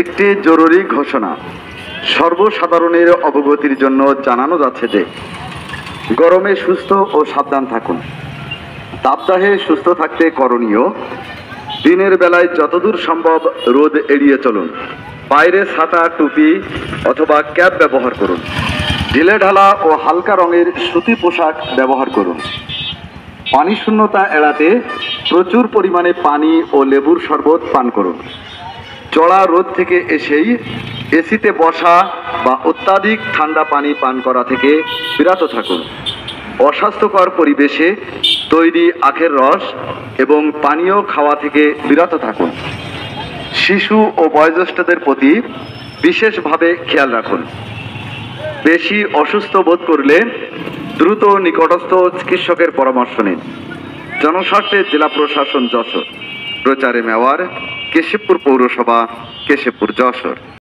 একটি জরুরি ঘোষণা সর্বসাধারণের অবগতির জন্য জানানো যাচ্ছে যে গরমে সুস্থ ও সাবধান থাকুন। দাবদাহে সুস্থ থাকতে করণীয়: দিনের বেলায় যতদূর সম্ভব রোদ এড়িয়ে চলুন। বাইরে ছাতা, টুপি অথবা ক্যাপ ব্যবহার করুন। ঢিলেঢালা ও হালকা রঙের সুতি পোশাক ব্যবহার করুন। পানি শূন্যতা এড়াতে প্রচুর পরিমাণে পানি ও লেবুর শরবত পান করুন। চড়া রোদ থেকে এসেই এসিতে বসা বা অত্যাধিক ঠান্ডা পানি পান করা থেকে বিরত থাকুন। অস্বাস্থ্যকর পরিবেশে তৈরি আখের রস এবং পানীয় খাওয়া থেকে বিরত থাকুন। শিশু ও বয়োজ্যেষ্ঠদের প্রতি বিশেষভাবে খেয়াল রাখুন। বেশি অসুস্থ বোধ করলে দ্রুত নিকটস্থ চিকিৎসকের পরামর্শ নিন। জনস্বার্থে জেলা প্রশাসন যশোর। প্রচারে মেওয়ার, কেশবপুর পৌরসভা, কেশবপুর, যশোর।